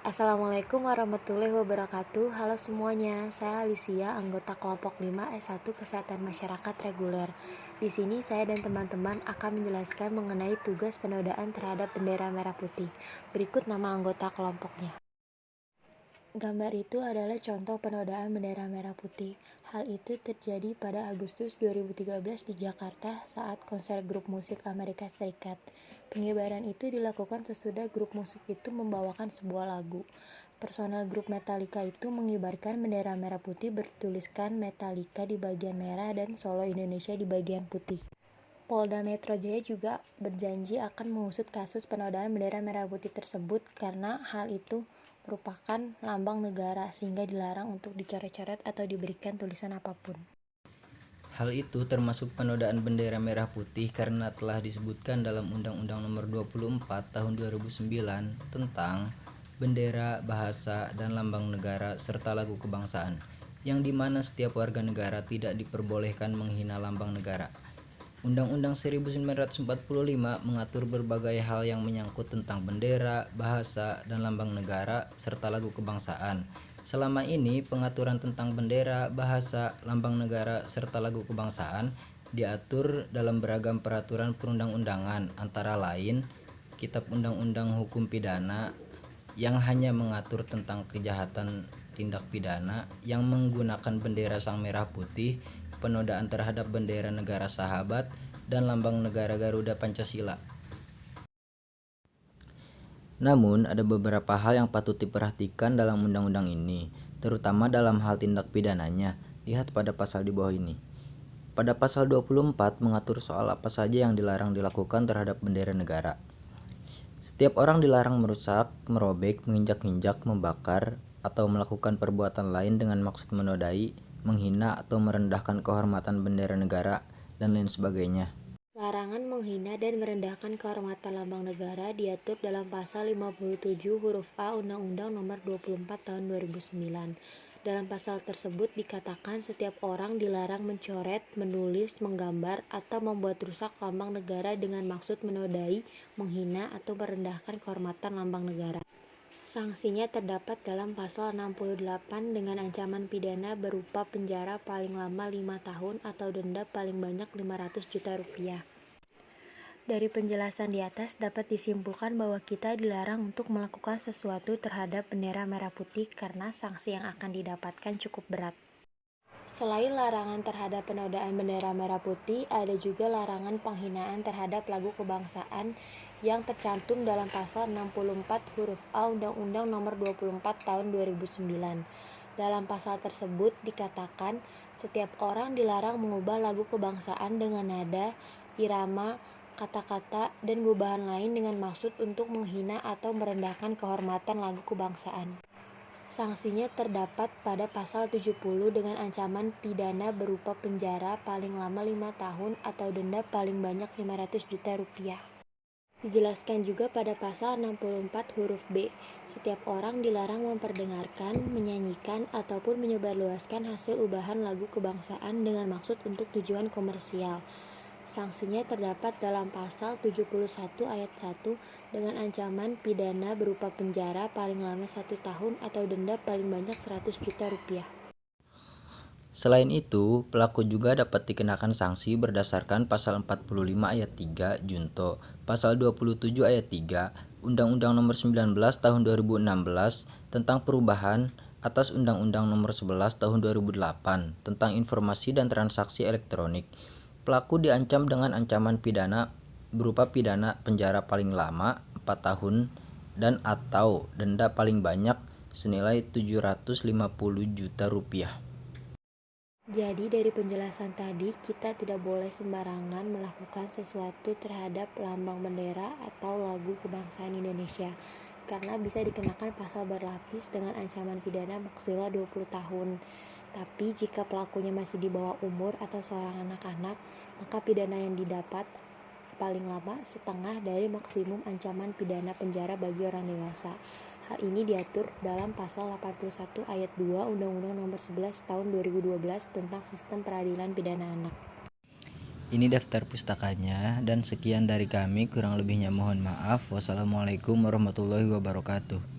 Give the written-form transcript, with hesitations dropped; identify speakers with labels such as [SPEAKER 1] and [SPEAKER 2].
[SPEAKER 1] Assalamualaikum warahmatullahi wabarakatuh. Halo semuanya, saya Alicia, anggota kelompok 5 S1 Kesehatan Masyarakat Reguler. Di sini saya dan teman-teman akan menjelaskan mengenai tugas penodaan terhadap bendera merah putih. Berikut nama anggota kelompoknya. Gambar itu adalah contoh penodaan bendera merah putih. Hal itu terjadi pada Agustus 2013 di Jakarta saat konser grup musik Amerika Serikat. Pengibaran itu dilakukan sesudah grup musik itu membawakan sebuah lagu. Personel grup Metallica itu mengibarkan bendera merah putih bertuliskan Metallica di bagian merah dan Solo Indonesia di bagian putih. Polda Metro Jaya juga berjanji akan mengusut kasus penodaan bendera merah putih tersebut karena hal itu merupakan lambang negara sehingga dilarang untuk dicoret-coret atau diberikan tulisan apapun.
[SPEAKER 2] Hal itu termasuk penodaan bendera merah putih karena telah disebutkan dalam Undang-Undang Nomor 24 Tahun 2009 tentang bendera, bahasa, dan lambang negara serta lagu kebangsaan, yang dimana setiap warga negara tidak diperbolehkan menghina lambang negara. Undang-Undang 1945 mengatur berbagai hal yang menyangkut tentang bendera, bahasa, dan lambang negara serta lagu kebangsaan. Selama ini, pengaturan tentang bendera, bahasa, lambang negara, serta lagu kebangsaan diatur dalam beragam peraturan perundang-undangan, antara lain Kitab Undang-Undang Hukum Pidana yang hanya mengatur tentang kejahatan tindak pidana yang menggunakan bendera sang merah putih, penodaan terhadap bendera negara sahabat, dan lambang negara Garuda Pancasila. Namun, ada beberapa hal yang patut diperhatikan dalam undang-undang ini, terutama dalam hal tindak pidananya. Lihat pada pasal di bawah ini. Pada pasal 24 mengatur soal apa saja yang dilarang dilakukan terhadap bendera negara. Setiap orang dilarang merusak, merobek, menginjak-injak, membakar, atau melakukan perbuatan lain dengan maksud menodai, menghina, atau merendahkan kehormatan bendera negara, dan lain sebagainya.
[SPEAKER 1] Larangan menghina dan merendahkan kehormatan lambang negara diatur dalam pasal 57 huruf A Undang-Undang Nomor 24 Tahun 2009. Dalam pasal tersebut dikatakan setiap orang dilarang mencoret, menulis, menggambar, atau membuat rusak lambang negara dengan maksud menodai, menghina, atau merendahkan kehormatan lambang negara. Sanksinya terdapat dalam pasal 68 dengan ancaman pidana berupa penjara paling lama 5 tahun atau denda paling banyak 500 juta rupiah. Dari penjelasan di atas dapat disimpulkan bahwa kita dilarang untuk melakukan sesuatu terhadap bendera merah putih karena sanksi yang akan didapatkan cukup berat. Selain larangan terhadap penodaan bendera merah putih, ada juga larangan penghinaan terhadap lagu kebangsaan yang tercantum dalam pasal 64 huruf A Undang-Undang Nomor 24 Tahun 2009. Dalam pasal tersebut dikatakan setiap orang dilarang mengubah lagu kebangsaan dengan nada, irama, kata-kata, dan gubahan lain dengan maksud untuk menghina atau merendahkan kehormatan lagu kebangsaan. Sanksinya terdapat pada pasal 70 dengan ancaman pidana berupa penjara paling lama 5 tahun atau denda paling banyak 500 juta rupiah. Dijelaskan juga pada pasal 64 huruf B, setiap orang dilarang memperdengarkan, menyanyikan, ataupun menyebarluaskan hasil ubahan lagu kebangsaan dengan maksud untuk tujuan komersial. Sanksinya terdapat dalam pasal 71 ayat 1 dengan ancaman pidana berupa penjara paling lama 1 tahun atau denda paling banyak 100 juta rupiah.
[SPEAKER 2] Selain itu, pelaku juga dapat dikenakan sanksi berdasarkan pasal 45 ayat 3 Junto, pasal 27 ayat 3 Undang-Undang Nomor 19 Tahun 2016 tentang perubahan atas Undang-Undang Nomor 11 Tahun 2008 tentang informasi dan transaksi elektronik. Pelaku diancam dengan ancaman pidana berupa pidana penjara paling lama 4 tahun dan atau denda paling banyak senilai 750 juta rupiah.
[SPEAKER 1] Jadi dari penjelasan tadi kita tidak boleh sembarangan melakukan sesuatu terhadap lambang bendera atau lagu kebangsaan Indonesia karena bisa dikenakan pasal berlapis dengan ancaman pidana maksimal 20 tahun. Tapi jika pelakunya masih di bawah umur atau seorang anak-anak, maka pidana yang didapat paling lama setengah dari maksimum ancaman pidana penjara bagi orang dewasa. Hal ini diatur dalam pasal 81 ayat 2 Undang-Undang Nomor 11 Tahun 2012 tentang Sistem Peradilan Pidana Anak.
[SPEAKER 2] Ini daftar pustakanya dan sekian dari kami, kurang lebihnya mohon maaf. Wassalamualaikum warahmatullahi wabarakatuh.